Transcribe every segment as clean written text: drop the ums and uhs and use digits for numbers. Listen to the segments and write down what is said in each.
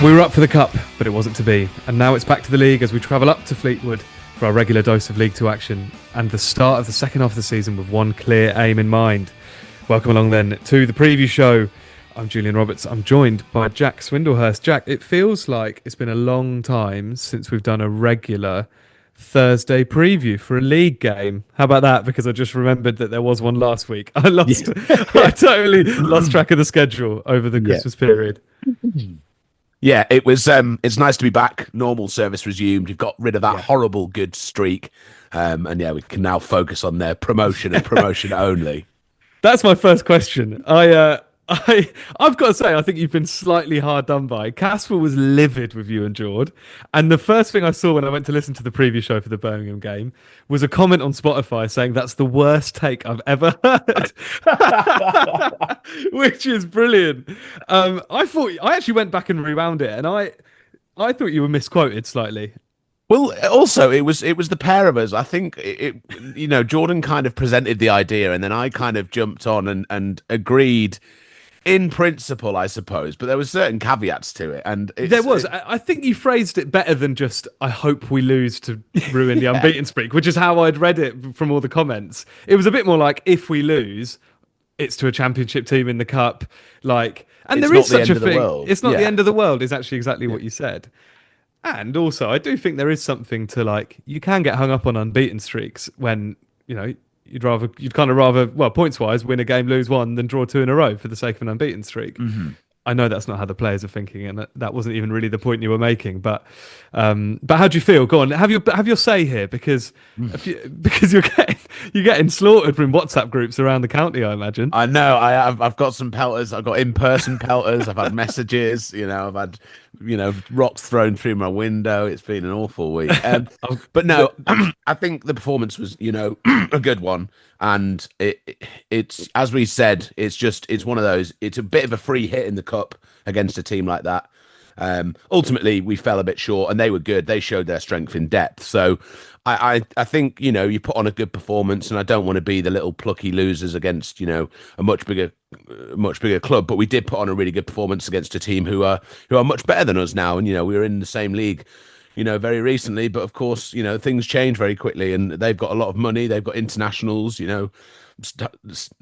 We were up for the Cup, but it wasn't to be. And now it's back to the league as we travel up to Fleetwood for our regular dose of League 2 action and the start of the second half of the season with one clear aim in mind. Welcome along then to the preview show. I'm Julian Roberts. I'm joined by Jack Swindlehurst. Jack, it feels like it's been a long time since we've done a regular Thursday preview for a league game. How about that? Because I just remembered that there was one last week. I totally lost track of the schedule over the Christmas period. Yeah, it was. It's nice to be back. Normal service resumed. You've got rid of that horrible good streak, and we can now focus on their promotion and promotion only. That's my first question. I've got to say, I think you've been slightly hard done by. Casper was livid with you and Jord, and the first thing I saw when I went to listen to the preview show for the Birmingham game was a comment on Spotify saying that's the worst take I've ever heard, which is brilliant. I actually went back and rewound it, and I thought you were misquoted slightly. Well, also it was the pair of us. I think Jordan kind of presented the idea, and then I kind of jumped on and agreed. In principle, I suppose, but there were certain caveats to it, and there was. I think you phrased it better than just "I hope we lose to ruin the unbeaten streak," which is how I'd read it from all the comments. It was a bit more like, "If we lose, it's to a championship team in the cup." And there is such a thing. It's not the end of the world. Is actually exactly what you said. And also, I do think there is something to you can get hung up on unbeaten streaks when you'd kind of rather, points wise, win a game, lose one, than draw two in a row for the sake of an unbeaten streak. Mm-hmm. I know that's not how the players are thinking, and that wasn't even really the point you were making. But how do you feel? Go on, have your say here, because you're getting slaughtered from WhatsApp groups around the county, I imagine. I know. I've got some pelters. I've got in-person pelters. I've had messages. I've had rocks thrown through my window. It's been an awful week. But no, I think the performance was a good one. And it's as we said, it's one of those. It's a bit of a free hit in the cup against a team like that. Ultimately, we fell a bit short, and they were good. They showed their strength in depth. So I think you put on a good performance, and I don't want to be the little plucky losers against a much bigger club. But we did put on a really good performance against a team who are much better than us now, and we were in the same league. Very recently, but of course, things change very quickly, and they've got a lot of money. They've got internationals,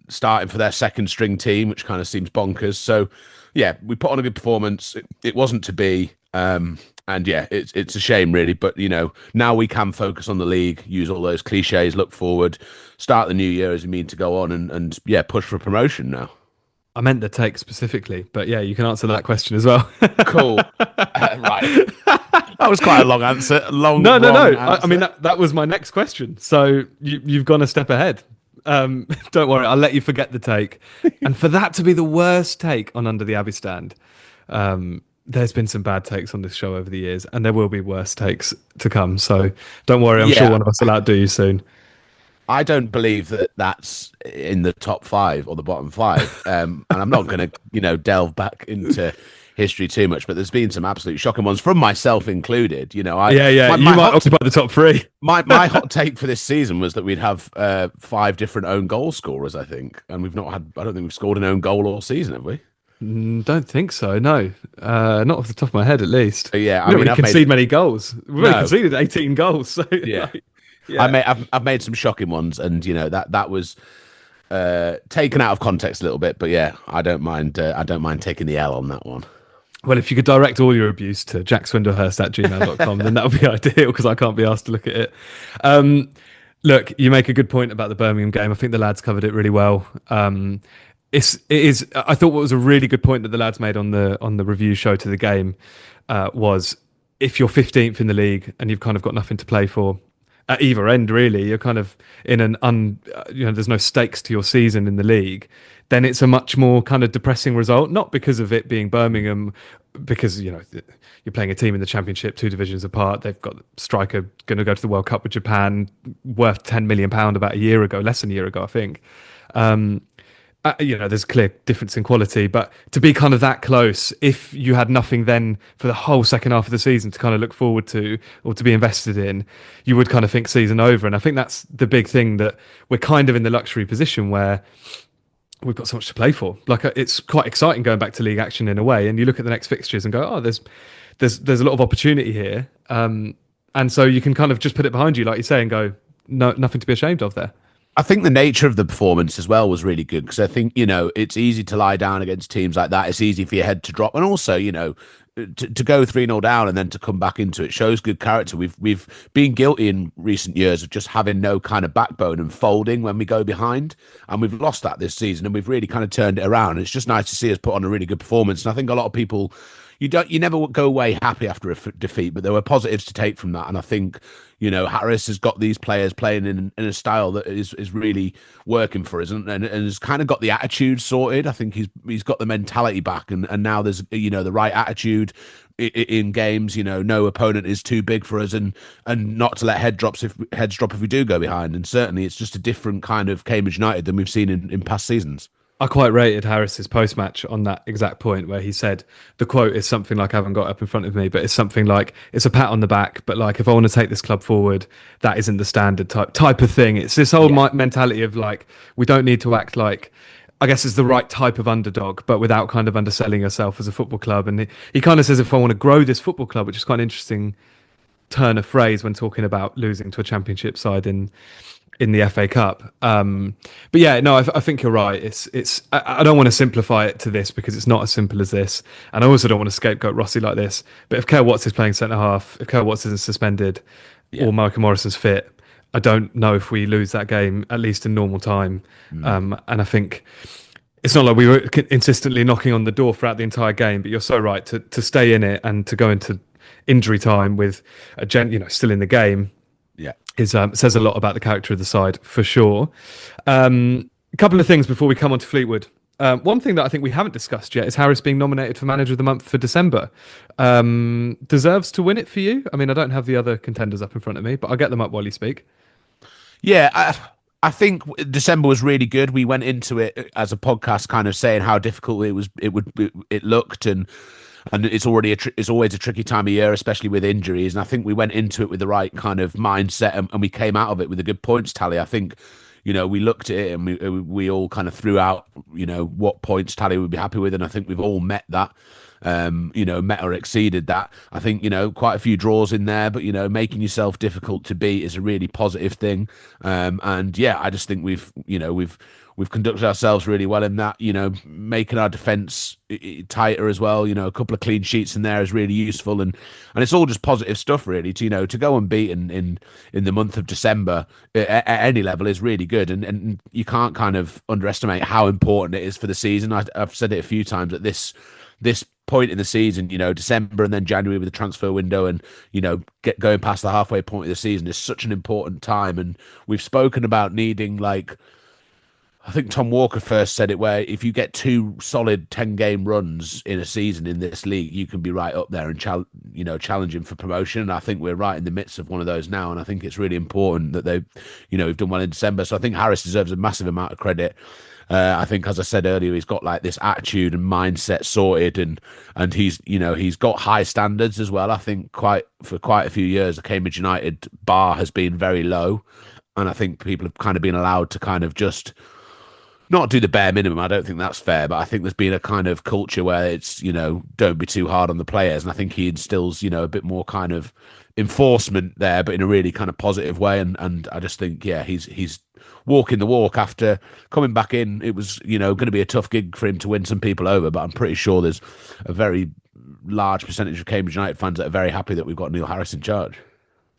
starting for their second string team, which kind of seems bonkers. So, yeah, we put on a good performance. It wasn't to be, and yeah, it's a shame really. But now we can focus on the league, use all those cliches, look forward, start the new year as we mean to go on, and push for promotion now. I meant the take specifically, but yeah, you can answer that question as well. Cool. Right. That was quite a long answer. No. Answer. I mean, that was my next question. So you've gone a step ahead. Don't worry, I'll let you forget the take. And for that to be the worst take on Under the Abbey Stand, there's been some bad takes on this show over the years, and there will be worse takes to come. So don't worry, I'm sure one of us will outdo you soon. I don't believe that that's in the top five or the bottom five. And I'm not going to, delve back into history too much, but there's been some absolutely shocking ones from myself included. You might occupy the top three. My hot take for this season was that we'd have 5 different own goal scorers, I think. And I don't think we've scored an own goal all season, have we? Don't think so, no. Not off the top of my head, at least. We haven't conceded many goals. We've only conceded 18 goals. So yeah. I've made some shocking ones, and that was taken out of context a little bit, but yeah, I don't mind taking the L on that one. Well, if you could direct all your abuse to jackswindlehurst@gmail.com, then that would be ideal, because I can't be asked to look at it. Look, you make a good point about the Birmingham game. I think the lads covered it really well. I thought what was a really good point that the lads made on the review show to the game was, if you're 15th in the league and you've kind of got nothing to play for at either end, really, you're kind of in there's no stakes to your season in the league, then it's a much more kind of depressing result. Not because of it being Birmingham, because you're playing a team in the Championship 2 divisions apart. They've got a striker going to go to the World Cup with Japan, worth £10 million about less than a year ago, I think. There's a clear difference in quality, but to be kind of that close, if you had nothing then for the whole second half of the season to kind of look forward to or to be invested in, you would kind of think season over. And I think that's the big thing, that we're kind of in the luxury position where we've got so much to play for. Like it's quite exciting going back to league action in a way. And you look at the next fixtures and go, oh, there's a lot of opportunity here. And so you can kind of just put it behind you, like you say, and go, no, nothing to be ashamed of there. I think the nature of the performance as well was really good because I think, it's easy to lie down against teams like that. It's easy for your head to drop. And also, to go 3-0 down and then to come back into it shows good character. We've been guilty in recent years of just having no kind of backbone and folding when we go behind. And we've lost that this season and we've really kind of turned it around. It's just nice to see us put on a really good performance. And I think a lot of people, you never go away happy after a defeat, but there were positives to take from that. And I think, Harris has got these players playing in a style that is really working for us and has kind of got the attitude sorted. I think he's got the mentality back and now there's, the right attitude in games. No opponent is too big for us and not to let heads drop if we do go behind. And certainly it's just a different kind of Cambridge United than we've seen in past seasons. I quite rated Harris's post-match on that exact point where he said, the quote is something like, I haven't got it up in front of me, but it's something like, it's a pat on the back, but like, if I want to take this club forward, that isn't the standard type of thing. It's this whole mentality of like, we don't need to act like, I guess it's the right type of underdog, but without kind of underselling yourself as a football club. And he kind of says, if I want to grow this football club, which is quite an interesting turn of phrase when talking about losing to a championship side in the FA Cup. But yeah, no, I think you're right. I don't want to simplify it to this because it's not as simple as this. And I also don't want to scapegoat Rossi like this. But if Kerr Watts is playing centre-half, if Kerr Watts isn't suspended or Michael Morrison's fit, I don't know if we lose that game, at least in normal time. And I think it's not like we were consistently knocking on the door throughout the entire game, but you're so right to stay in it and to go into injury time with still in the game. Yeah. Says a lot about the character of the side for sure. A couple of things before we come on to Fleetwood. One thing that I think we haven't discussed yet is Harris being nominated for Manager of the Month for December. Deserves to win it for you? I mean, I don't have the other contenders up in front of me, but I'll get them up while you speak. Yeah, I think December was really good. We went into it as a podcast kind of saying how difficult it looked and it's always a tricky time of year, especially with injuries. And I think we went into it with the right kind of mindset and we came out of it with a good points tally. I think, we looked at it and we all kind of threw out, what points tally we'd be happy with. And I think we've all met that, met or exceeded that. I think, quite a few draws in there, but, making yourself difficult to beat is a really positive thing. And yeah, I just think we've conducted ourselves really well in that, making our defence tighter as well. A couple of clean sheets in there is really useful. And it's all just positive stuff, really, to go unbeaten in the month of December at any level is really good. And you can't kind of underestimate how important it is for the season. I've said it a few times at this point in the season, December and then January with the transfer window and, going past the halfway point of the season is such an important time. And we've spoken about needing I think Tom Walker first said it, where if you get 2 solid 10-game runs in a season in this league, you can be right up there and challenging for promotion. And I think we're right in the midst of one of those now. And I think it's really important that we've done well in December. So I think Harris deserves a massive amount of credit. I think, as I said earlier, he's got this attitude and mindset sorted, and he's got high standards as well. I think for quite a few years, the Cambridge United bar has been very low, and I think people have kind of been allowed to kind of just not do the bare minimum. I don't think that's fair, but I think there's been a kind of culture where it's, don't be too hard on the players. And I think he instills, a bit more kind of enforcement there, but in a really kind of positive way. And I just think, yeah, he's walking the walk after coming back in. It was, going to be a tough gig for him to win some people over, but I'm pretty sure there's a very large percentage of Cambridge United fans that are very happy that we've got Neil Harris in charge.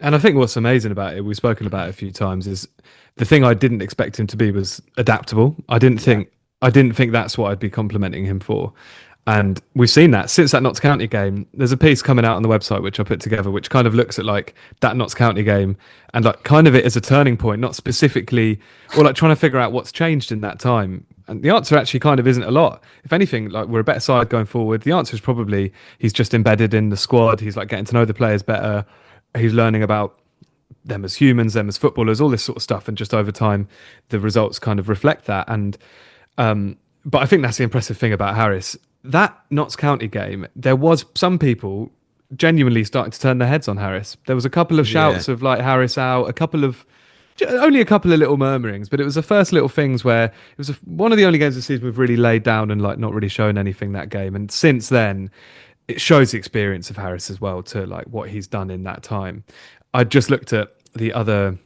And I think what's amazing about it, we've spoken about it a few times, is the thing I didn't expect him to be was adaptable. I didn't think that's what I'd be complimenting him for. And we've seen that since that Notts County game. There's a piece coming out on the website which I put together, which kind of looks at that Notts County game and kind of it as a turning point, not specifically, or trying to figure out what's changed in that time. And the answer actually kind of isn't a lot. If anything, we're a better side going forward. The answer is probably he's just embedded in the squad. He's getting to know the players better. He's learning about them as humans, them as footballers, all this sort of stuff. And just over time, the results kind of reflect that. And but I think that's the impressive thing about Harris. That Notts County game, there was some people genuinely starting to turn their heads on Harris. There was a couple of shouts of Harris out, a couple of Only a couple of little murmurings, but it was the first little things where it was one of the only games this season we've really laid down and like not really shown anything that game. And since then, it shows the experience of Harris as well to like what he's done in that time. I just looked at the other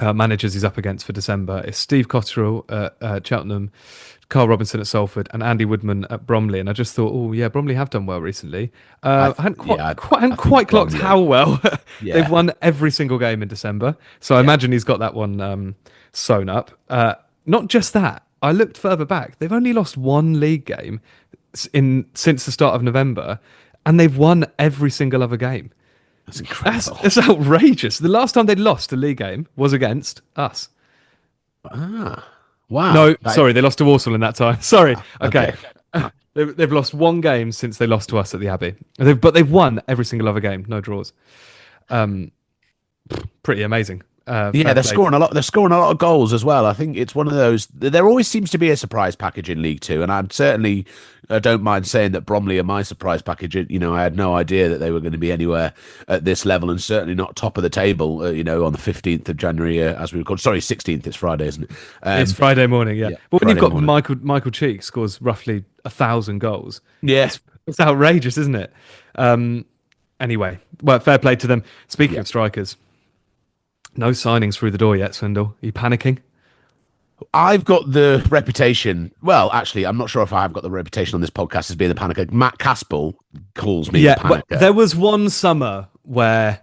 managers he's up against for December. It's Steve Cotterill at Cheltenham, Carl Robinson at Salford, and Andy Woodman at Bromley. And I just thought, oh yeah, Bromley have done well recently. I hadn't quite clocked how well they've won every single game in December. So I imagine he's got that one sewn up. Not just that, I looked further back. They've only lost one league game since the start of November, and they've won every single other game. That's incredible. That's outrageous. The last time they'd lost a league game was against us. Wow. No, sorry, they lost to Walsall in that time. Sorry. Okay. They've lost one game since they lost to us at the Abbey. But they've won every single other game, no draws. Pretty amazing. They're scoring a lot. They're scoring a lot of goals as well. I think it's one of those. There always seems to be a surprise package in League Two, and I don't mind saying that Bromley are my surprise package. I had no idea that they were going to be anywhere at this level, and certainly not top of the table. On the 15th of January, as we record. Sorry, 16th. It's Friday, isn't it? It's Friday morning. Yeah. But when Friday you've got morning. Michael Cheek scores roughly 1,000 goals. Yes, it's outrageous, isn't it? Anyway, well, fair play to them. Speaking of strikers. No signings through the door yet, Swindle. Are you panicking? I've got the reputation. Well, actually, I'm not sure if I've got the reputation on this podcast as being the panicker. Matt Caspel calls me the panicker. Well, there was one summer where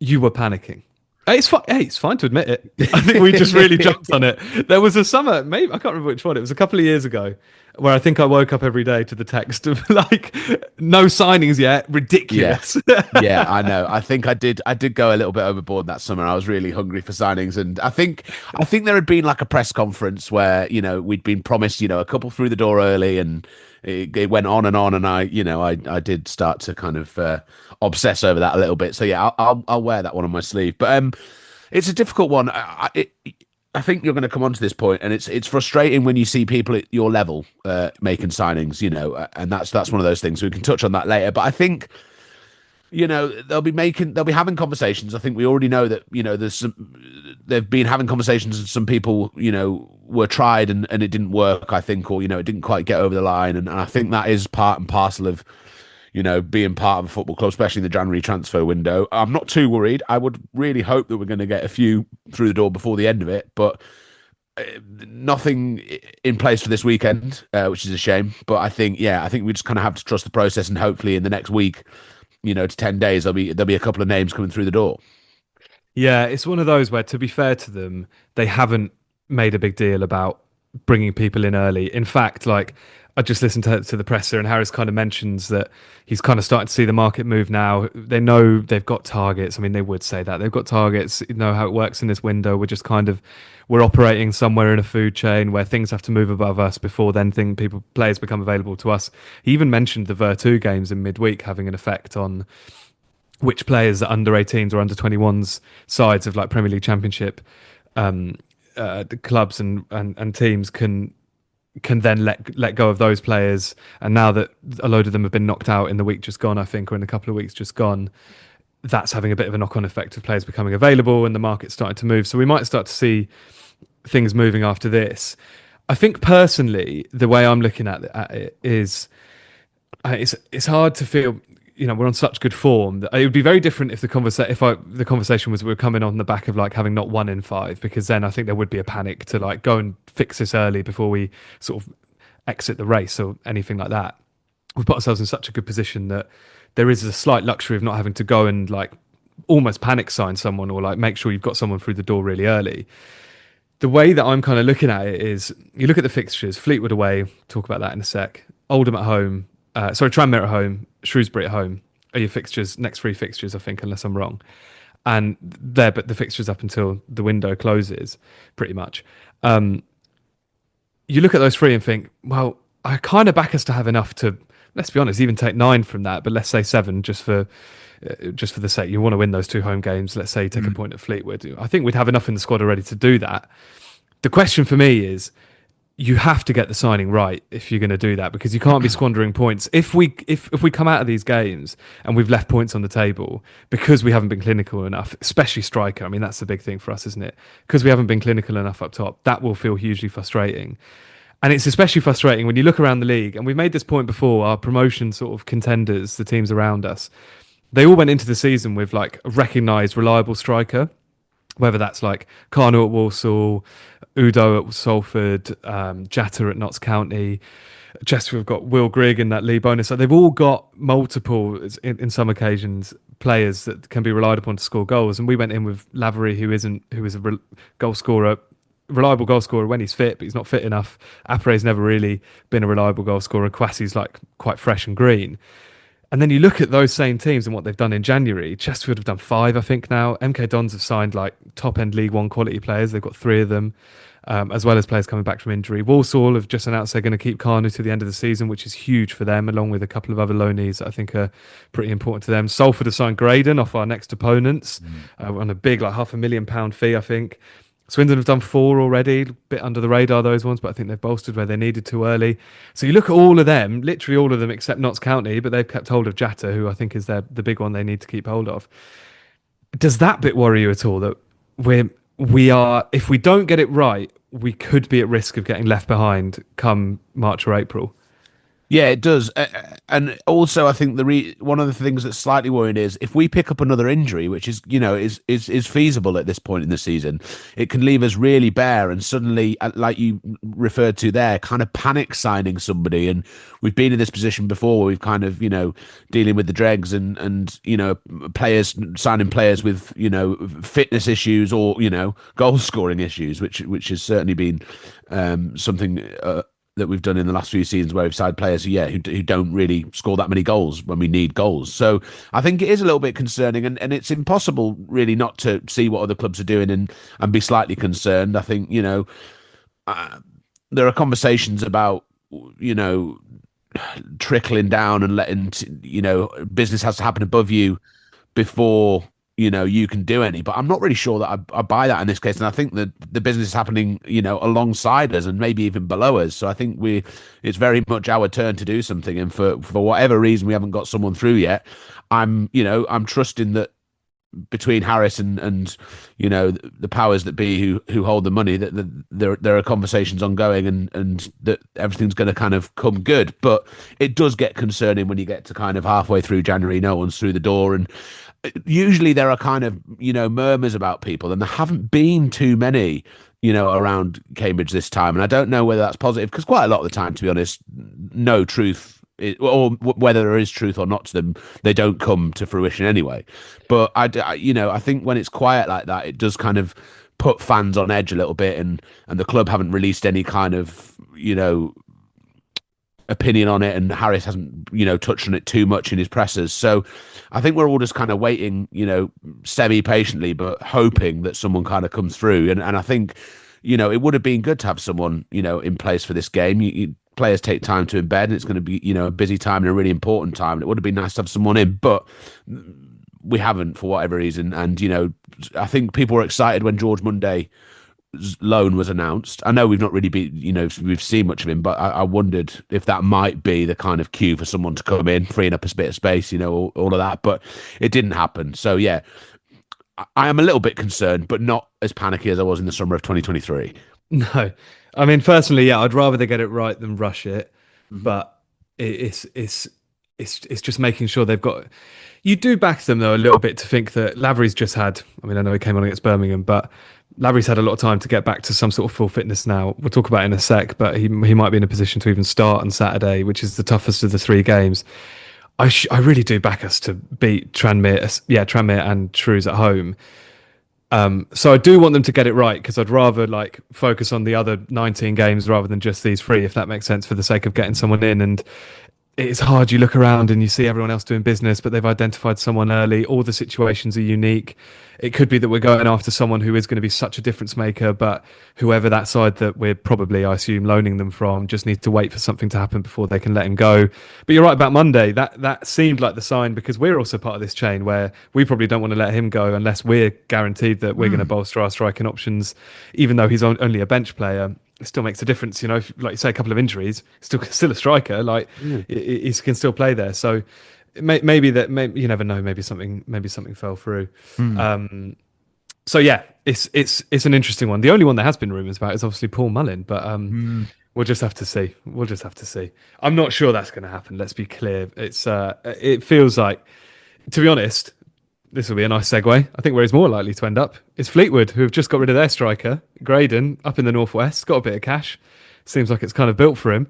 you were panicking. It's fine. Hey, it's fine to admit it. I think we just really jumped on it. There was a summer, maybe I can't remember which one. It was a couple of years ago, where I think I woke up every day to the text of like, no signings yet, ridiculous. Yeah, I know. I think I did go a little bit overboard that summer. I was really hungry for signings, and I think there had been like a press conference where we'd been promised a couple through the door early, and it went on and on, and I did start to kind of obsess over that a little bit. So yeah, I'll wear that one on my sleeve. But it's a difficult one. I think you're going to come on to this point, and it's frustrating when you see people at your level making signings, and that's one of those things. We can touch on that later, but I think they'll be having conversations. I think we already know that they've been having conversations, and some people were tried and it didn't work. I think, or it didn't quite get over the line, and I think that is part and parcel of being part of a football club, especially in the January transfer window. I'm not too worried. I would really hope that we're going to get a few through the door before the end of it, but nothing in place for this weekend, which is a shame. But I think we just kind of have to trust the process, and hopefully in the next week, to 10 days, there'll be a couple of names coming through the door. Yeah, it's one of those where, to be fair to them, they haven't made a big deal about bringing people in early. In fact, like, I just listened to the presser, and Harris kind of mentions that he's kind of starting to see the market move now. They know they've got targets. I mean, they would say that they've got targets. Know how it works in this window. We're operating somewhere in a food chain where things have to move above us before then players become available to us. He even mentioned the Vertu games in midweek having an effect on which players are under 18s or under 21s sides of like Premier League Championship clubs and teams can then let go of those players. And now that a load of them have been knocked out in the week just gone, I think, or in a couple of weeks just gone, that's having a bit of a knock-on effect of players becoming available and the market's starting to move. So we might start to see things moving after this. I think personally, the way I'm looking at it is it's hard to feel, we're on such good form that it would be very different if the conversation was we're coming on the back of like having not 1 in 5, because then I think there would be a panic to like go and fix this early before we sort of exit the race or anything like that. We've put ourselves in such a good position that there is a slight luxury of not having to go and like almost panic sign someone or like make sure you've got someone through the door really early. The way that I'm kind of looking at it is, you look at the fixtures: Fleetwood away, talk about that in a sec, Oldham at home, Tranmere at home, Shrewsbury at home are your fixtures, next 3 fixtures, I think, unless I'm wrong. And but the fixtures up until the window closes, pretty much. You look at those 3 and think, well, I kind of back us to have enough to, let's be honest, even take 9 from that, but let's say 7 just for the sake. You want to win those 2 home games. Let's say you take a point at Fleetwood. I think we'd have enough in the squad already to do that. The question for me is, you have to get the signing right if you're going to do that, because you can't be squandering points. If we come out of these games and we've left points on the table because we haven't been clinical enough, especially striker. I mean, that's the big thing for us, isn't it? Because we haven't been clinical enough up top, that will feel hugely frustrating. And it's especially frustrating when you look around the league, and we've made this point before, our promotion sort of contenders, the teams around us, they all went into the season with like a recognised, reliable striker, whether that's like Carno at Walsall, Udo at Salford, Jatta at Notts County. Chester have got Will Grigg and that Lee Bonus. So they've all got multiple, in some occasions, players that can be relied upon to score goals. And we went in with Lavery, who is a goal scorer, reliable goal scorer when he's fit, but he's not fit enough. Apere's never really been a reliable goal scorer. Kwasi's like quite fresh and green. And then you look at those same teams and what they've done in January. Chesterfield have done 5, I think, now. MK Dons have signed like top-end League One quality players. They've got 3 of them, as well as players coming back from injury. Walsall have just announced they're going to keep Carno to the end of the season, which is huge for them, along with a couple of other loanees that I think are pretty important to them. Salford have signed Graydon off our next opponents on a big, like £500,000 fee, I think. Swindon have done 4 already, a bit under the radar, those ones, but I think they've bolstered where they needed to early. So you look at all of them, literally all of them except Notts County, but they've kept hold of Jatta, who I think is the big one they need to keep hold of. Does that bit worry you at all, that we are, if we don't get it right, we could be at risk of getting left behind come March or April? Yeah, it does. And also, I think one of the things that's slightly worrying is if we pick up another injury, which is, is feasible at this point in the season, it can leave us really bare and suddenly, like you referred to there, kind of panic signing somebody. And we've been in this position before where we've kind of, dealing with the dregs and players signing players with, fitness issues or, goal scoring issues, which has certainly been something that we've done in the last few seasons, where we've signed players who don't really score that many goals when we need goals. So I think it is a little bit concerning, and it's impossible really not to see what other clubs are doing and be slightly concerned. I think there are conversations about trickling down and letting business has to happen above you before you can do any, but I'm not really sure that I buy that in this case. And I think that the business is happening, alongside us and maybe even below us. So I think it's very much our turn to do something. And for whatever reason, we haven't got someone through yet. I'm trusting that between Harris and the powers that be who hold the money, that there are conversations ongoing and that everything's going to kind of come good. But it does get concerning when you get to kind of halfway through January, no one's through the door, and usually there are kind of murmurs about people, and there haven't been too many around Cambridge this time. And I don't know whether that's positive, because quite a lot of the time, to be honest, no truth or whether there is truth or not to them, they don't come to fruition anyway. But I think when it's quiet like that, it does kind of put fans on edge a little bit, and the club haven't released any kind of opinion on it, and Harris hasn't touched on it too much in his pressers. So I think we're all just kind of waiting, semi-patiently, but hoping that someone kind of comes through. And I think it would have been good to have someone in place for this game. Players take time to embed, and it's going to be a busy time and a really important time, and it would have been nice to have someone in, but we haven't for whatever reason. And I think people were excited when George Monday loan was announced. I know we've not really been, we've seen much of him, but I wondered if that might be the kind of cue for someone to come in, freeing up a bit of space, all of that. But it didn't happen. So yeah, I am a little bit concerned, but not as panicky as I was in the summer of 2023. No, I mean, personally, yeah, I'd rather they get it right than rush it. But it's just making sure they've got. You do back them though a little bit to think that Lavery's just had. I mean, I know he came on against Birmingham, but Lavery's had a lot of time to get back to some sort of full fitness now. We'll talk about it in a sec, but he might be in a position to even start on Saturday, which is the toughest of the 3 games. I really do back us to beat Tranmere and Shrews at home. So I do want them to get it right, because I'd rather focus on the other 19 games rather than just these 3, if that makes sense, for the sake of getting someone in. And it's hard. You look around and you see everyone else doing business, but they've identified someone early. All the situations are unique. It could be that we're going after someone who is going to be such a difference maker, but whoever that side that we're probably, I assume, loaning them from just needs to wait for something to happen before they can let him go. But you're right about Monday. That seemed like the sign, because we're also part of this chain where we probably don't want to let him go unless we're guaranteed that we're going to bolster our striking options, even though he's only a bench player. it still makes a difference. You know, if, like you say, a couple of injuries, still a striker. Like he can still play there. So maybe you never know. Maybe something fell through. So yeah, it's an interesting one. The only one there has been rumours about is obviously Paul Mullin, but we'll just have to see. We'll just have to see. I'm not sure that's going to happen. Let's be clear. It feels like, to be honest, this will be a nice segue. I think where he's more likely to end up is Fleetwood, who have just got rid of their striker, Graydon, up in the northwest. Got a bit of cash. Seems like it's kind of built for him.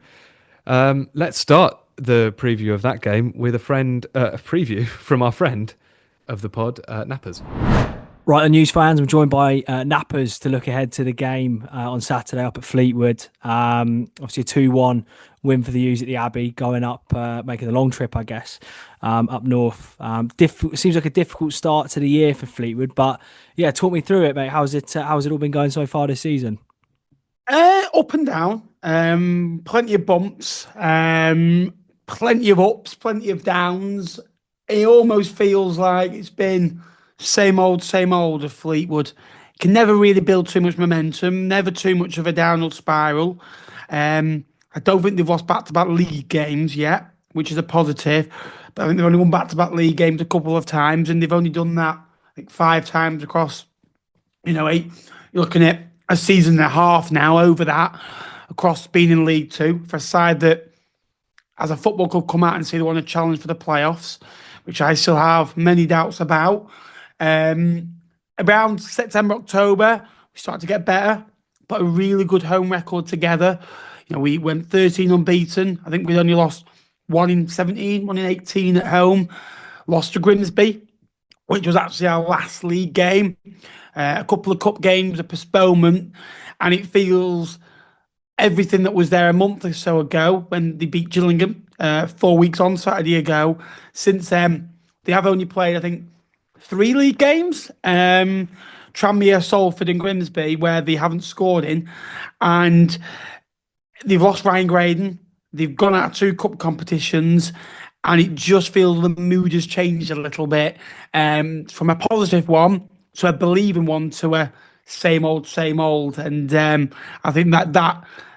Let's start the preview of that game with a preview from our friend of the pod, Knappers. Right, the news fans, I'm joined by Knappers to look ahead to the game on Saturday up at Fleetwood. Obviously a 2-1 win for the U's at the Abbey, going up, making the long trip, I guess, up north. Seems like a difficult start to the year for Fleetwood, but yeah, talk me through it, mate. How's it all been going so far this season? Up and down, plenty of bumps, plenty of ups, plenty of downs. It almost feels like it's been same old of Fleetwood. Can never really build too much momentum, never too much of a downward spiral. I don't think they've lost back-to-back league games yet, which is a positive. But I think they've only won back-to-back league games a couple of times, and they've only done that, I think, 5 times across, 8. You're looking at a season and a half now over that, across being in League Two, for a side that, as a football club, come out and say they want to challenge for the playoffs, which I still have many doubts about. Around September, October, we started to get better, put a really good home record together. We went 13 unbeaten. I think we'd only lost 1 in 17, 1 in 18 at home. Lost to Grimsby, which was actually our last league game. A couple of cup games, a postponement, and it feels everything that was there a month or so ago when they beat Gillingham 4 weeks on Saturday ago. Since then, they have only played, I think, 3 league games, Tranmere, Salford and Grimsby, where they haven't scored in, and they've lost Ryan Graydon. They've gone out of 2 cup competitions, and it just feels the mood has changed a little bit, from a positive one to a believing one to a same old, and I think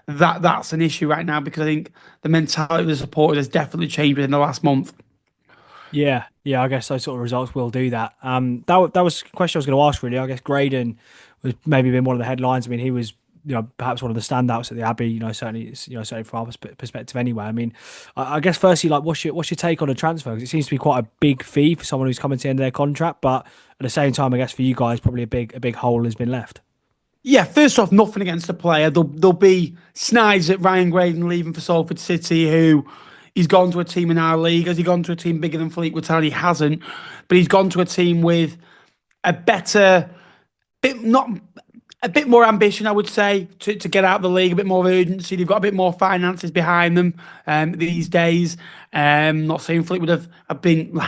that's an issue right now, because I think the mentality of the supporters has definitely changed within the last month. Yeah, I guess those sort of results will do that. That was a question I was going to ask, really. I guess Graydon was maybe been one of the headlines. I mean, he was, perhaps one of the standouts at the Abbey. Certainly from our perspective, anyway. I mean, I guess firstly, like, what's your take on the transfer? Because it seems to be quite a big fee for someone who's coming to the end of their contract, but at the same time, I guess for you guys, probably a big hole has been left. Yeah, first off, nothing against the player. There'll be snides at Ryan Graydon leaving for Salford City, who he's gone to a team in our league. Has he gone to a team bigger than Fleetwood Town? He hasn't. But he's gone to a team with a bit more ambition, I would say, to get out of the league, a bit more urgency. They've got a bit more finances behind them these days. Not saying Fleetwood have been...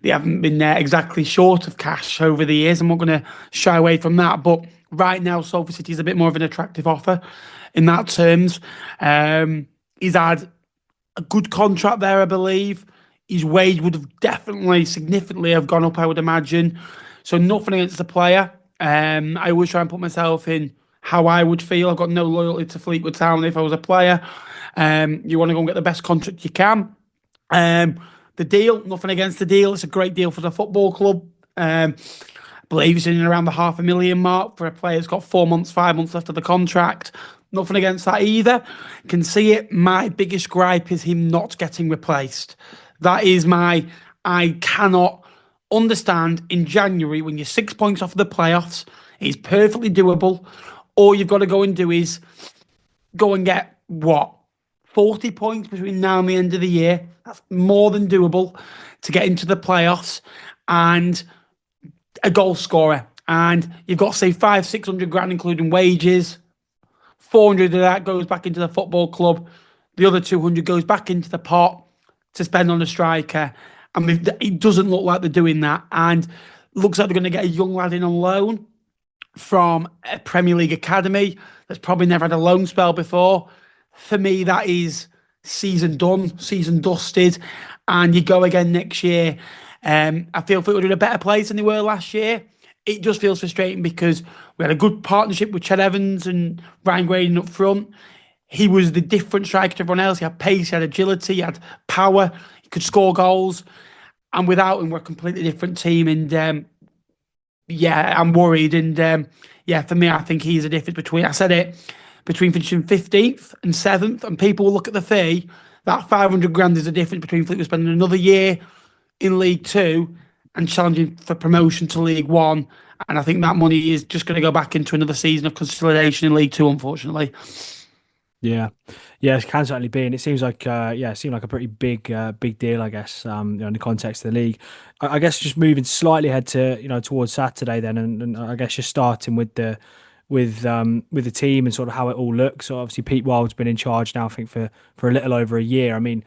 They haven't been exactly short of cash over the years. I'm not going to shy away from that. But right now, Salford City is a bit more of an attractive offer in that terms. He's had a good contract there, I believe. His wage would have definitely, significantly have gone up, I would imagine. So nothing against the player. I always try and put myself in how I would feel. I've got no loyalty to Fleetwood Town if I was a player. You want to go and get the best contract you can. The deal, nothing against the deal. It's a great deal for the football club. I believe it's in around the $500,000 mark for a player that's got 4 months, 5 months left of the contract. Nothing against that either. Can see it. My biggest gripe is him not getting replaced. That is I cannot understand in January when you're 6 points off of the playoffs. It's perfectly doable. All you've got to go and do is go and get, 40 points between now and the end of the year. That's more than doable to get into the playoffs, and a goal scorer. And you've got, say, 500-600 grand, including wages. 400 of that goes back into the football club. The other 200 goes back into the pot to spend on a striker. And it doesn't look like they're doing that. And looks like they're going to get a young lad in on loan from a Premier League academy that's probably never had a loan spell before. For me, that is season done, season dusted, and you go again next year. I feel Fleetwood are in a better place than they were last year. it just feels frustrating because we had a good partnership with Ched Evans and Ryan Graydon up front. He was the different striker to everyone else. He had pace, he had agility, he had power, he could score goals. And without him, we're a completely different team. And I'm worried. And for me, I think he's a difference between finishing 15th and 7th. And people will look at the fee. That 500 grand is the difference between Fleetwood spending another year in League Two and challenging for promotion to League One. And I think that money is just going to go back into another season of consolidation in League Two, unfortunately. Yeah, it can certainly be, and it seems like it seemed like a pretty big deal, I guess, in the context of the league. I guess just moving slightly ahead to towards Saturday then, and I guess just starting with the team and sort of how it all looks. So obviously Pete Wild's been in charge now, I think for a little over a year. I mean,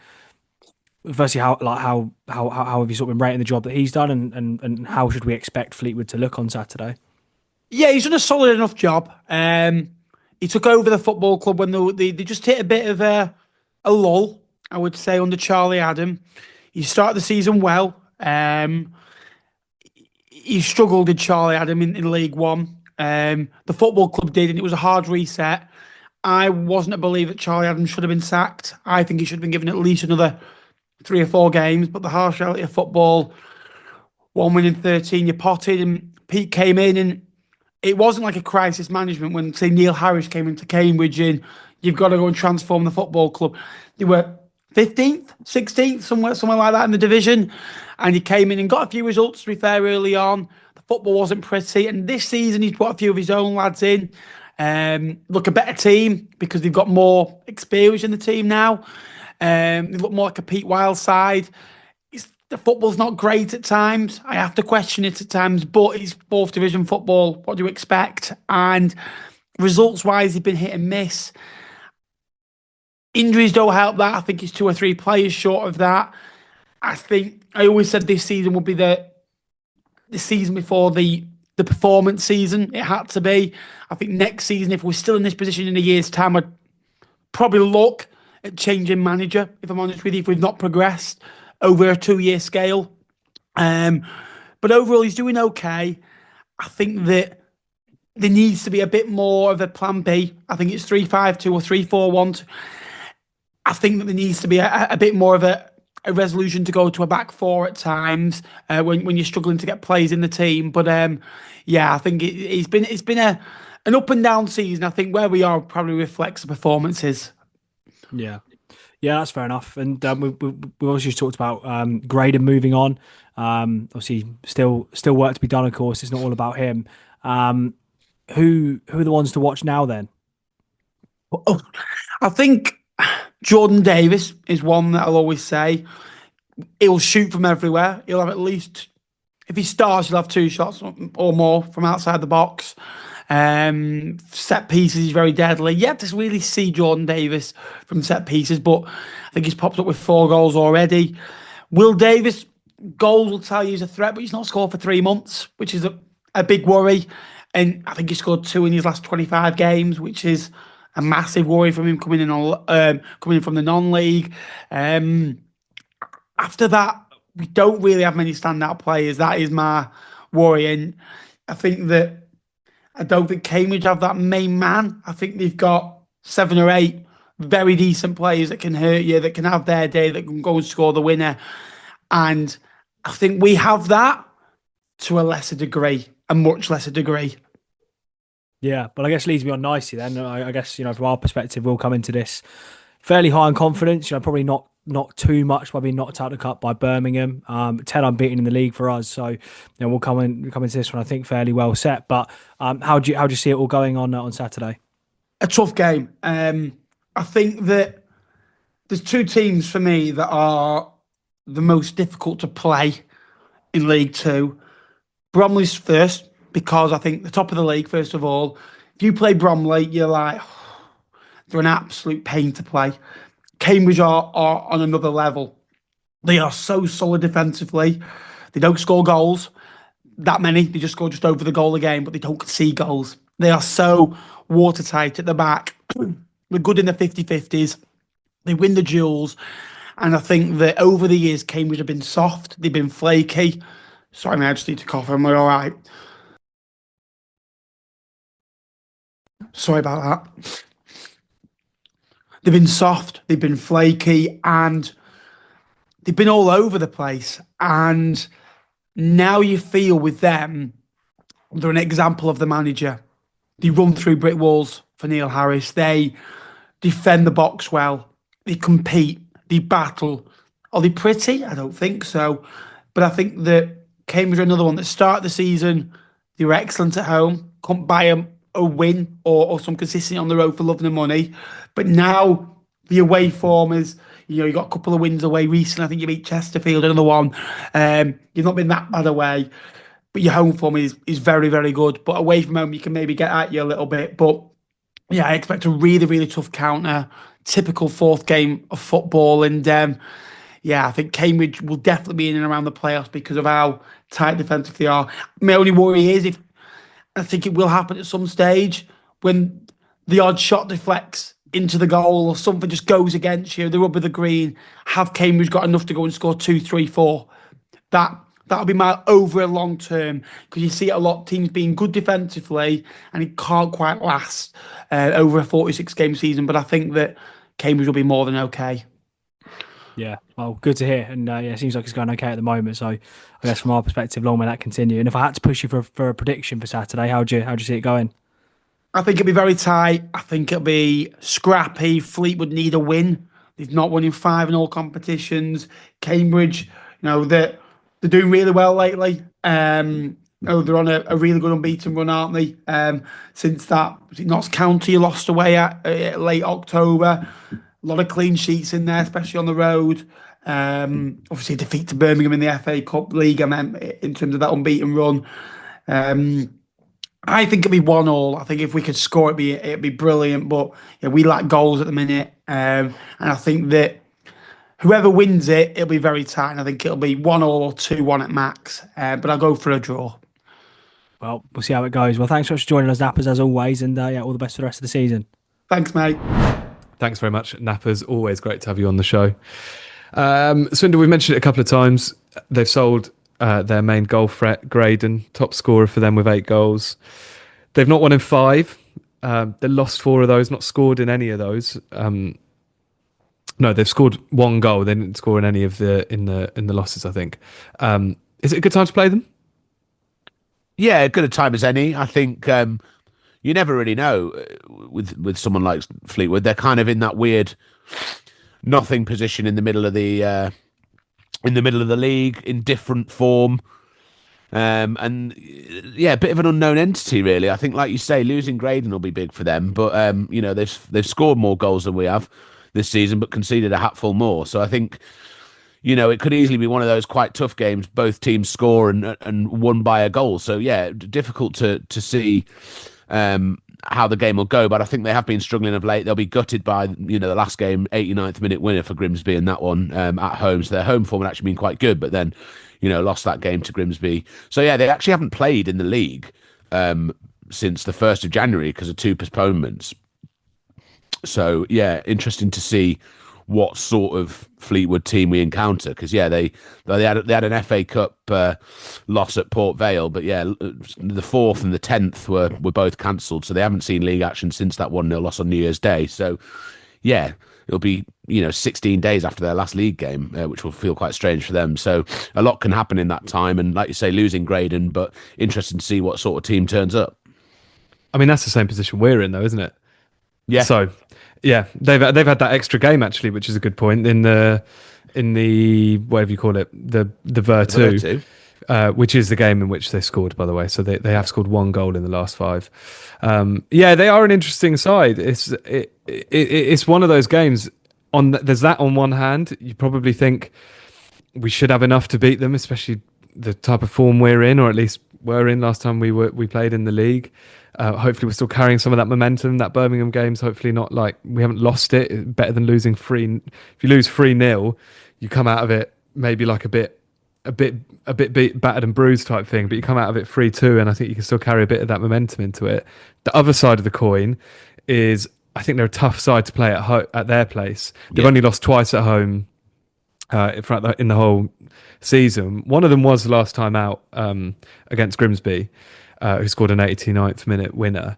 firstly, how have you sort of been rating the job that he's done, and how should we expect Fleetwood to look on Saturday? Yeah, he's done a solid enough job. He took over the football club when they just hit a bit of a lull, I would say, under Charlie Adam. He started the season well. He struggled, did Charlie Adam, in League One. The football club did, and it was a hard reset. I wasn't a believer that Charlie Adam should have been sacked. I think he should have been given at least another 3 or 4 games, but the harsh reality of football, 1 win in 13, you're potted, and Pete came in, and it wasn't like a crisis management when, say, Neil Harris came into Cambridge and you've got to go and transform the football club. They were 15th, 16th, somewhere like that in the division. And he came in and got a few results, to be fair, early on. The football wasn't pretty. And this season, he's put a few of his own lads in. Look, a better team because they've got more experience in the team now. They look more like a Pete Wild side. The football's not great at times. I have to question it at times, but it's 4th division football. What do you expect? And results-wise, they've been hit and miss. Injuries don't help that. I think it's 2 or 3 players short of that. I always said this season would be the season before the performance season. It had to be. I think next season, if we're still in this position in a year's time, I'd probably look at changing manager, if I'm honest with you, if we've not progressed over a 2-year scale. But overall, he's doing okay. I think that there needs to be a bit more of a plan B. I think it's 3-5-2 or 3-4-1. I think that there needs to be a bit more of a resolution to go to a back 4 at times when you're struggling to get players in the team. But I think it's been an up and down season. I think where we are probably reflects the performances. Yeah, that's fair enough. And we also just talked about Graydon moving on. Obviously, still work to be done. Of course, it's not all about him. Who are the ones to watch now then? I think Jordan Davis is one that I'll always say. He'll shoot from everywhere. He'll have at least, if he starts, he'll have 2 shots or more from outside the box. Set pieces, he's very deadly. You have to really see Jordan Davis from set pieces, but I think he's popped up with 4 goals already. Will Davis, goals will tell you he's a threat, but he's not scored for 3 months, which is a big worry. And I think he scored 2 in his last 25 games, which is a massive worry from him coming in from the non-league. After that, we don't really have many standout players. That is my worry, and I don't think Cambridge have that main man. I think they've got 7 or 8 very decent players that can hurt you, that can have their day, that can go and score the winner. And I think we have that to a lesser degree, a much lesser degree. Yeah, but I guess leads me on nicely then. I guess, from our perspective, we'll come into this fairly high in confidence, probably not too much by being knocked out of the cup by Birmingham. 10 unbeaten in the league for us. So, we'll come into this one, I think, fairly well set. But how do you see it all going on Saturday? A tough game. I think that there's 2 teams for me that are the most difficult to play in League Two. Bromley's first, because I think the top of the league, first of all, if you play Bromley, you're like, they're an absolute pain to play. Cambridge are on another level. They are so solid defensively. They don't score goals, that many. They just score just over the goal a game, but they don't concede goals. They are so watertight at the back. They're good in the 50-50s. They win the duels. And I think that over the years, Cambridge have been soft. They've been flaky. Sorry, mate, I just need to cough. Am I all right? Sorry about that. They've been soft, they've been flaky, and they've been all over the place. And now you feel with them, they're an example of the manager. They run through brick walls for Neil Harris. They defend the box well. They compete. They battle. Are they pretty? I don't think so. But I think that Cambridge are another one that start the season, they were excellent at home. Couldn't buy a win or some consistency on the road for love and money. But now the away form is, you got a couple of wins away recently. I think you beat Chesterfield, another one. You've not been that bad away. But your home form is very, very good. But away from home, you can maybe get at you a little bit. But yeah, I expect a really, really tough counter. Typical fourth game of football. And yeah, I think Cambridge will definitely be in and around the playoffs because of how tight defensive they are. My only worry is if I think it will happen at some stage when the odd shot deflects into the goal or something just goes against you, the rub of the green. Have Cambridge got enough to go and score 2, 3, 4? That'll be my over a long term, because you see a lot of teams being good defensively and it can't quite last over a 46-game season. But I think that Cambridge will be more than okay. Yeah, well, good to hear. And yeah, it seems like it's going okay at the moment. So I guess from our perspective, long may that continue. And if I had to push you for a prediction for Saturday, how'd you see it going? I think it'll be very tight. I think it'll be scrappy. Fleetwood need a win. They've not won in 5 in all competitions. Cambridge, they're doing really well lately. They're on a really good unbeaten run, aren't they? Since that, was it Notts County lost away at late October. A lot of clean sheets in there, especially on the road. Obviously, a defeat to Birmingham in the FA Cup League, and then in terms of that unbeaten run. I think it'll be 1-1. I think if we could score, it'd be brilliant. But yeah, we lack goals at the minute, and I think that whoever wins it, it'll be very tight. And I think it'll be 1-1 or 2-1 at max. But I'll go for a draw. Well, we'll see how it goes. Well, thanks so much for joining us, Knappers, as always, and yeah, all the best for the rest of the season. Thanks, mate. Thanks very much, Knappers. Always great to have you on the show. Swindle, we've mentioned it a couple of times. They've sold their main goal threat, Graydon, top scorer for them with 8 goals. They've not won in 5. They lost 4 of those, not scored in any of those. No, they've scored 1 goal. They didn't score in any of in the losses, I think. Is it a good time to play them? Yeah, good a time as any. I think you never really know with someone like Fleetwood. They're kind of in that weird nothing position in the middle of the league, in different form, and yeah, a bit of an unknown entity really. I think, like you say, losing Graydon will be big for them, but they've scored more goals than we have this season, but conceded a hatful more. So I think it could easily be one of those quite tough games. Both teams score and won by a goal. So yeah, difficult to see how the game will go, but I think they have been struggling of late. They'll be gutted by the last game, 89th minute winner for Grimsby in that one at home. So their home form had actually been quite good, but then lost that game to Grimsby. So yeah, they actually haven't played in the league since the 1st of January because of 2 postponements. So yeah, interesting to see what sort of Fleetwood team we encounter, because yeah, they had an FA Cup loss at Port Vale, but yeah, the 4th and the 10th were both cancelled, so they haven't seen league action since that 1-0 loss on New Year's Day. So yeah, it'll be 16 days after their last league game, which will feel quite strange for them. So a lot can happen in that time, and like you say, losing Graydon, but interesting to see what sort of team turns up. I mean, that's the same position we're in, though, isn't it? Yeah. So yeah, they've had that extra game actually, which is a good point in the whatever you call it, the Ver 2, which is the game in which they scored, by the way. So they have scored 1 goal in the last 5. Yeah, they are an interesting side. It's one of those games. There's that on one hand. You probably think we should have enough to beat them, especially the type of form we're in, or at least were in last time we played in the league. Hopefully we're still carrying some of that momentum. That Birmingham game's hopefully not like we haven't lost it. Better than losing 3. If you lose 3-0, you come out of it maybe like a bit battered and bruised type thing, but you come out of it 3-2, and I think you can still carry a bit of that momentum into it. The other side of the coin is I think they're a tough side to play at their place. They've only lost twice at home in the whole season. One of them was the last time out against Grimsby, who scored an 89th minute winner.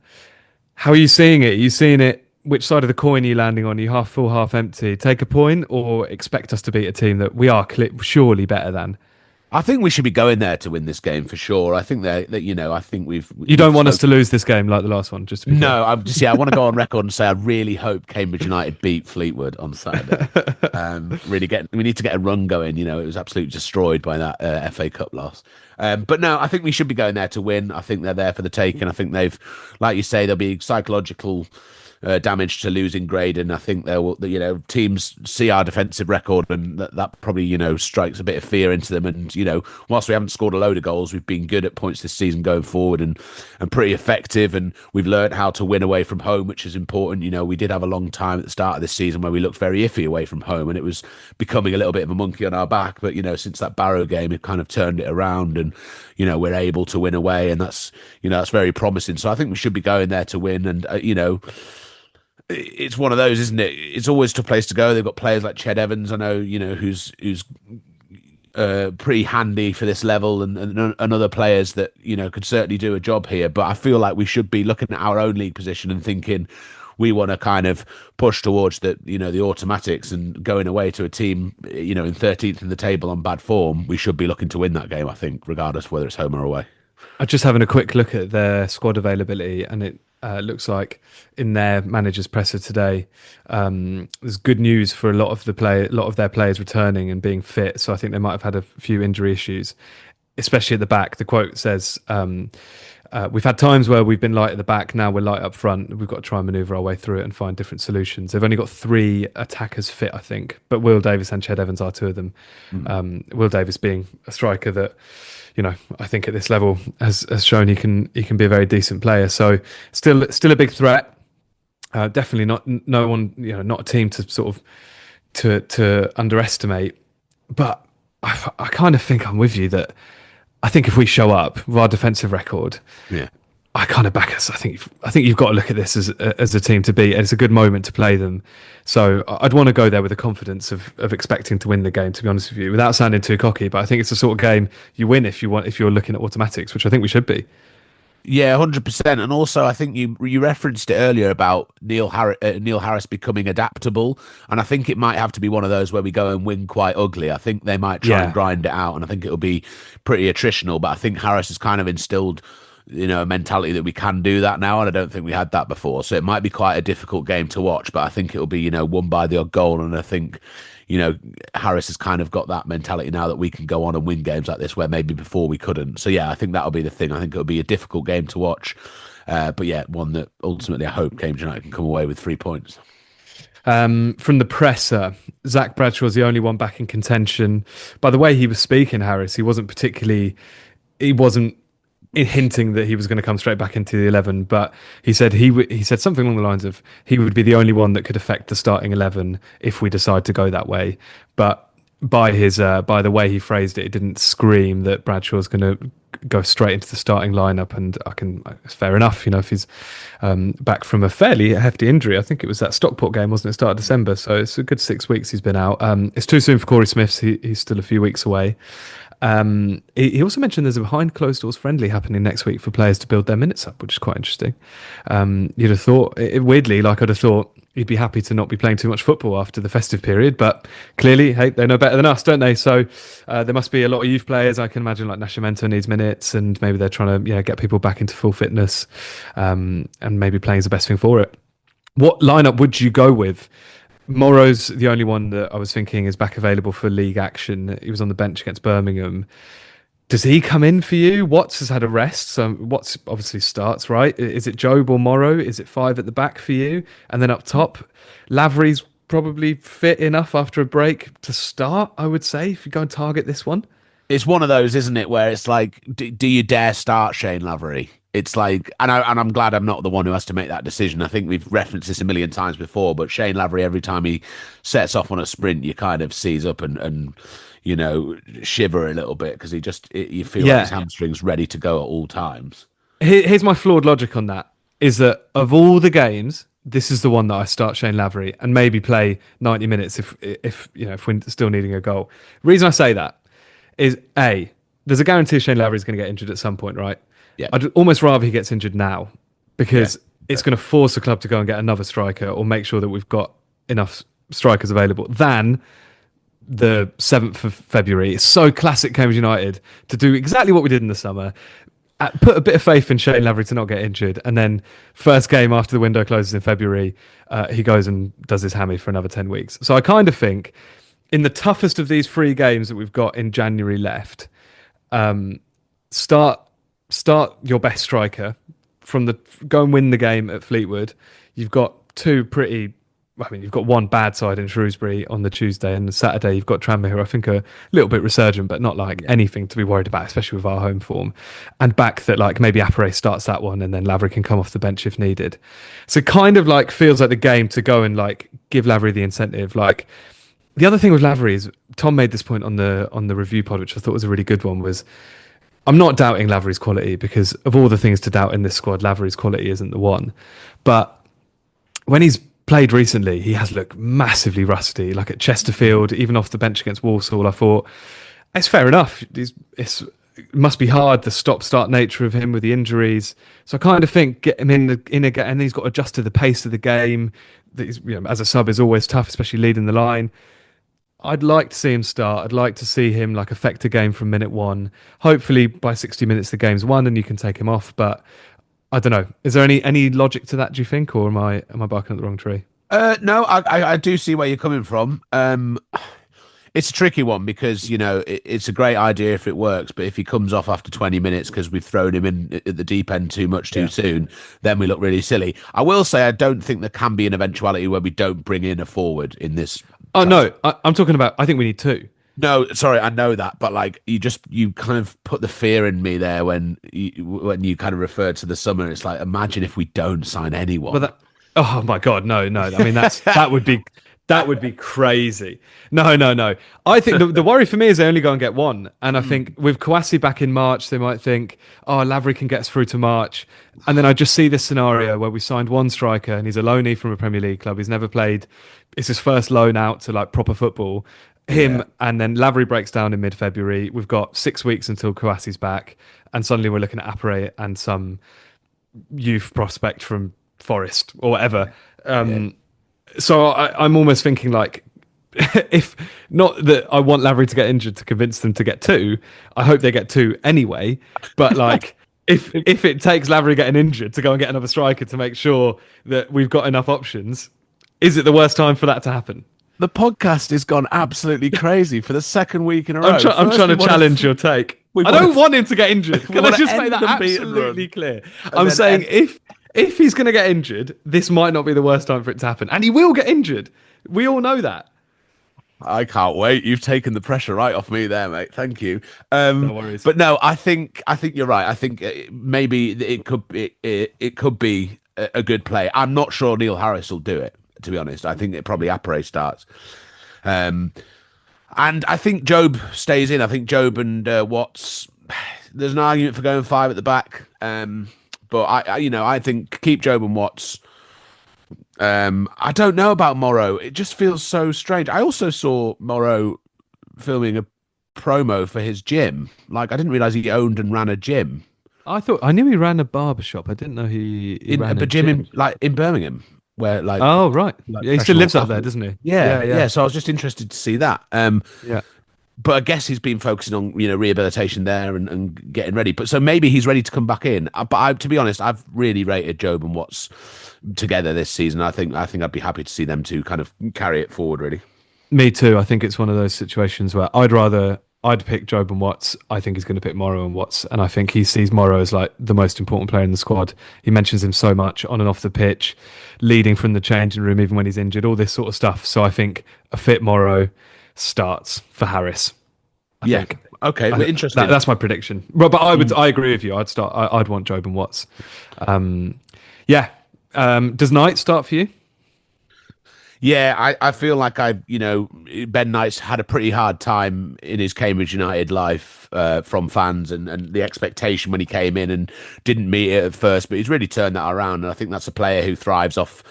How are you seeing it? Are you seeing it? Which side of the coin are you landing on? Are you half full, half empty? Take a point, or expect us to beat a team that we are surely better than? I think we should be going there to win this game for sure. I think that I think You don't want us to lose this game like the last one, just to be clear. No, I want to go on record and say I really hope Cambridge United beat Fleetwood on Saturday. We need to get a run going. It was absolutely destroyed by that FA Cup loss. But no, I think we should be going there to win. I think they're there for the taking. I think they've, like you say, there'll be psychological damage to losing Graydon. I think teams see our defensive record, and that probably strikes a bit of fear into them. And whilst we haven't scored a load of goals, we've been good at points this season going forward, and pretty effective. And we've learned how to win away from home, which is important. We did have a long time at the start of this season where we looked very iffy away from home, and it was becoming a little bit of a monkey on our back. But since that Barrow game, it kind of turned it around, and we're able to win away, and that's very promising. So I think we should be going there to win, and it's one of those, isn't it? It's always a tough place to go. They've got players like Ched Evans, I know, who's pretty handy for this level, and other players that could certainly do a job here. But I feel like we should be looking at our own league position and thinking we want to kind of push towards the automatics, and going away to a team in 13th in the table on bad form. We should be looking to win that game, I think, regardless of whether it's home or away. I'm just having a quick look at their squad availability, and it looks like in their manager's presser today, there's good news for a lot of their players returning and being fit. So I think they might have had a few injury issues, especially at the back. The quote says, "We've had times where we've been light at the back. Now we're light up front. We've got to try and manoeuvre our way through it and find different solutions." They've only got 3 attackers fit, I think, but Will Davis and Ched Evans are 2 of them. Will Davis being a striker that, I think at this level has shown he can be a very decent player. So still a big threat. Definitely not a team to sort of to underestimate. But I kind of think I'm with you that I think if we show up with our defensive record, I kind of back us. I think you've got to look at this as a team to beat. It's a good moment to play them. So I'd want to go there with the confidence of expecting to win the game, to be honest with you, without sounding too cocky. But I think it's the sort of game you win if you're looking at automatics, which I think we should be. Yeah, 100%. And also, I think you referenced it earlier about Neil Harris becoming adaptable. And I think it might have to be one of those where we go and win quite ugly. I think they might try and grind it out, and I think it'll be pretty attritional. But I think Harris has kind of instilled a mentality that we can do that now, and I don't think we had that before. So it might be quite a difficult game to watch, but I think it'll be won by the odd goal. And I think Harris has kind of got that mentality now that we can go on and win games like this where maybe before we couldn't. So yeah, I think that'll be the thing. I think it'll be a difficult game to watch, but yeah, one that ultimately I hope Cambridge United can come away with 3 points. From the presser, Zach Bradshaw's the only one back in contention. By the way he was speaking, Harris, he wasn't hinting that he was going to come straight back into the 11, but he said he said something along the lines of he would be the only one that could affect the starting 11 if we decide to go that way. But by the way he phrased it, it didn't scream that Bradshaw's going to go straight into the starting lineup. And it's fair enough, if he's back from a fairly hefty injury. I think it was that Stockport game, wasn't it? Start of December, so it's a good 6 weeks he's been out. It's too soon for Corey Smiths. He's still a few weeks away. He also mentioned there's a behind closed doors friendly happening next week for players to build their minutes up, which is quite interesting. You'd have thought, weirdly, I'd have thought he'd be happy to not be playing too much football after the festive period, but clearly, hey, they know better than us, don't they? So there must be a lot of youth players. I can imagine like Nascimento needs minutes, and maybe they're trying to get people back into full fitness, and maybe playing is the best thing for it. What lineup would you go with? Morrow's the only one that I was thinking is back available for league action. He was on the bench against Birmingham. Does he come in for you? Watts has had a rest, so Watts obviously starts, right? Is it Jobe or Morrow? Is it 5 at the back for you? And then up top, Lavery's probably fit enough after a break to start, I would say, if you go and target this one. It's one of those, isn't it, where it's like, do you dare start Shane Lavery? It's like, and I'm glad I'm not the one who has to make that decision. I think we've referenced this a million times before, but Shane Lavery, every time he sets off on a sprint, you kind of seize up and shiver a little bit, because you feel like his hamstring's ready to go at all times. Here's my flawed logic on that, is that of all the games, this is the one that I start Shane Lavery and maybe play 90 minutes if we're still needing a goal. The reason I say that is, A, there's a guarantee Shane Lavery's going to get injured at some point, right? Yeah. I'd almost rather he gets injured now, because it's going to force the club to go and get another striker or make sure that we've got enough strikers available than the 7th of February. It's so classic Cambridge United to do exactly what we did in the summer. Put a bit of faith in Shane Lavery to not get injured, and then first game after the window closes in February, he goes and does his hammy for another 10 weeks. So I kind of think in the toughest of these 3 games that we've got in January left, start your best striker go and win the game at Fleetwood. You've got you've got one bad side in Shrewsbury on the Tuesday, and the Saturday you've got Tranmere, who I think are a little bit resurgent, but not like anything to be worried about, especially with our home form. And back that like maybe Appere starts that one, and then Lavery can come off the bench if needed. So it kind of like feels like the game to go and like give Lavery the incentive. Like the other thing with Lavery is Tom made this point on the review pod, which I thought was a really good one. Was I'm not doubting Lavery's quality, because of all the things to doubt in this squad, Lavery's quality isn't the one. But when he's played recently, he has looked massively rusty. Like at Chesterfield, even off the bench against Walsall, I thought it's fair enough. It must be hard, the stop-start nature of him with the injuries. So I kind of think get him in again, and he's got to adjust to the pace of the game. That as a sub is always tough, especially leading the line. I'd like to see him start. I'd like to see him like affect a game from minute 1. Hopefully by 60 minutes the game's won and you can take him off. But I don't know. Is there any logic to that, do you think, or am I barking at the wrong tree? No, I do see where you're coming from. It's a tricky one because, it's a great idea if it works, but if he comes off after 20 minutes because we've thrown him in at the deep end too soon, then we look really silly. I will say I don't think there can be an eventuality where we don't bring in a forward in this. Oh, no, I'm talking about, I think we need 2. No, sorry, I know that, but like you kind of put the fear in me there when you kind of referred to the summer. It's like, imagine if we don't sign anyone. Oh my God, no. I mean, that would be crazy. No. I think the worry for me is they only go and get 1. And I think with Kouassi back in March, they might think, oh, Lavery can get us through to March. And then I just see this scenario where we signed 1 striker and he's a loanee from a Premier League club. He's never played. It's his first loan out to like proper football. And then Lavery breaks down in mid-February. We've got 6 weeks until Kouassi's back. And suddenly we're looking at Appere and some youth prospect from Forest or whatever. So I'm almost thinking like, if not that I want Lavery to get injured to convince them to get 2, I hope they get 2 anyway. But like, if it takes Lavery getting injured to go and get another striker to make sure that we've got enough options, is it the worst time for that to happen? The podcast has gone absolutely crazy for the second week in a row. I'm trying to challenge your take. I don't want him to get injured. Can I just make that absolutely clear? I'm saying if he's going to get injured, this might not be the worst time for it to happen. And he will get injured. We all know that. I can't wait. You've taken the pressure right off me there, mate. Thank you. No worries. But no, I think you're right. I think maybe it could be a good play. I'm not sure Neil Harris will do it, to be honest. I think it probably Appere starts. And I think Job stays in. I think Job and Watts, there's an argument for going 5 at the back. But I think keep Job and Watts. I don't know about Morrow. It just feels so strange. I also saw Morrow filming a promo for his gym. Like, I didn't realize he owned and ran a gym. I knew he ran a barbershop. I didn't know he ran a gym in Birmingham. Where like, oh right, he still lives up there, doesn't he? Yeah. So I was just interested to see that. But I guess he's been focusing on rehabilitation there and getting ready. But so maybe he's ready to come back in. But to be honest, I've really rated Job and Watts together this season. I think I'd be happy to see them two kind of carry it forward. Really, me too. I think it's one of those situations where I'd pick Job and Watts. I think he's going to pick Morrow and Watts, and I think he sees Morrow as like the most important player in the squad. He mentions him so much on and off the pitch, leading from the changing room even when he's injured, all this sort of stuff. So I think a fit Morrow starts for Harris. I think. Okay. Well, interesting. That's my prediction. But I agree with you. I'd want Job and Watts. Does Knight start for you? Yeah, I feel like Ben Knight's had a pretty hard time in his Cambridge United life from fans and the expectation when he came in and didn't meet it at first, but he's really turned that around. And I think that's a player who thrives off,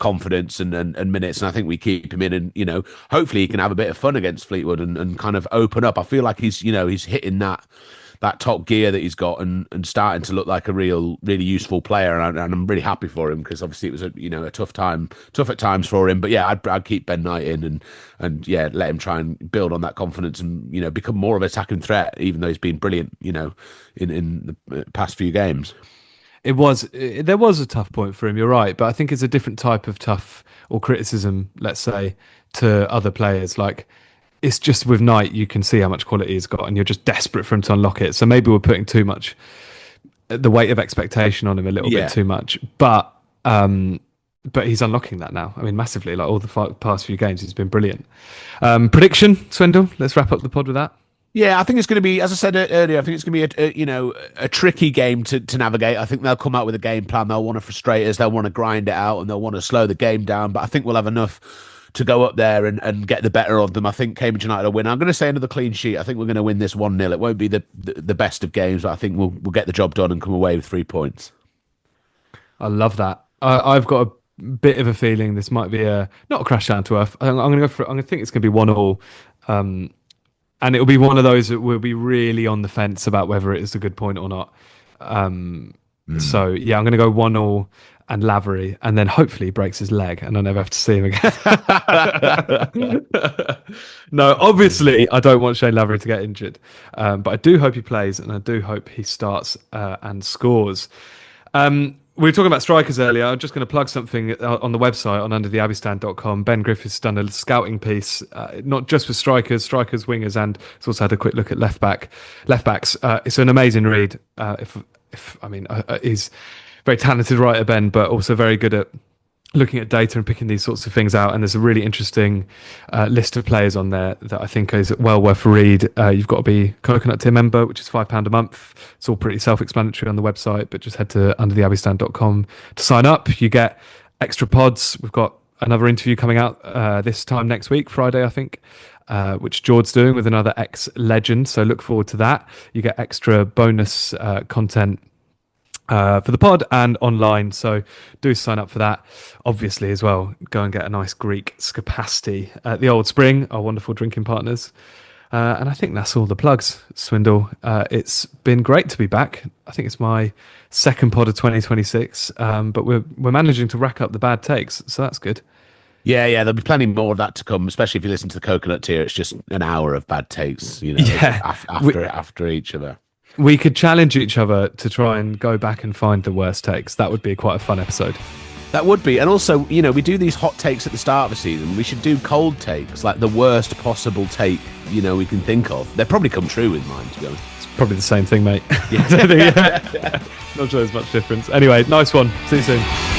confidence and minutes. And I think we keep him in and, hopefully he can have a bit of fun against Fleetwood and kind of open up. I feel like he's hitting that that top gear that he's got and starting to look like a really useful player. And I'm really happy for him, because obviously it was a tough at times for him. But yeah, I'd keep Ben Knight in and yeah, let him try and build on that confidence and become more of an attacking threat, even though he's been brilliant in the past few games. There was a tough point for him, you're right, but I think it's a different type of tough or criticism, let's say, to other players. Like, it's just with Knight, you can see how much quality he's got, and you're just desperate for him to unlock it. So maybe we're putting too much, the weight of expectation on him a little bit too much. But he's unlocking that now. I mean, massively. Like, all the past few games, he's been brilliant. Prediction, Swindle. Let's wrap up the pod with that. Yeah, I think it's going to be, as I said earlier, I think it's going to be a tricky game to navigate. I think they'll come out with a game plan. They'll want to frustrate us. They'll want to grind it out, and they'll want to slow the game down. But I think we'll have enough to go up there and get the better of them. I think Cambridge United will win. I'm going to say another clean sheet. I think we're going to win this 1-0. It won't be the best of games, but I think we'll get the job done and come away with 3 points. I love that. I've got a bit of a feeling this might be not a crash down to earth. I'm going to go for. I'm going to think it's going to be 1-1. And it'll be one of those that we'll be really on the fence about whether it is a good point or not. So, yeah, I'm going to go 1-1 and Lavery, and then hopefully he breaks his leg and I never have to see him again. No, obviously, I don't want Shane Lavery to get injured. But I do hope he plays, and I do hope he starts and scores. We were talking about strikers earlier. I'm just going to plug something on the website on undertheabbeystand.com. Ben Griffiths done a scouting piece, not just for strikers, wingers, and it's also had a quick look at left backs. It's an amazing read. He's very talented writer, Ben, but also very good at looking at data and picking these sorts of things out. And there's a really interesting list of players on there that I think is well worth a read. You've got to be Coconut Tier member, which is £5 a month. It's all pretty self-explanatory on the website, but just head to undertheabbeystand.com to sign up. You get extra pods. We've got another interview coming out this time next week, Friday, I think, which George's doing with another ex-legend. So look forward to that. You get extra bonus content for the pod and online, so do sign up for that. Obviously, as well, go and get a nice Greek skepasti at the Old Spring, our wonderful drinking partners. And I think that's all the plugs, Swindle. It's been great to be back. I think it's my second pod of 2026, but we're managing to rack up the bad takes, so that's good. Yeah, there'll be plenty more of that to come, especially if you listen to the Coconut Tier. It's just an hour of bad takes, after each other. We could challenge each other to try and go back and find the worst takes. That would be quite a fun episode. That would be. And also, we do these hot takes at the start of the season. We should do cold takes, like the worst possible take, we can think of. They'll probably come true with mine, to be honest. It's probably the same thing, mate. Yeah. Not sure there's much difference. Anyway, nice one. See you soon.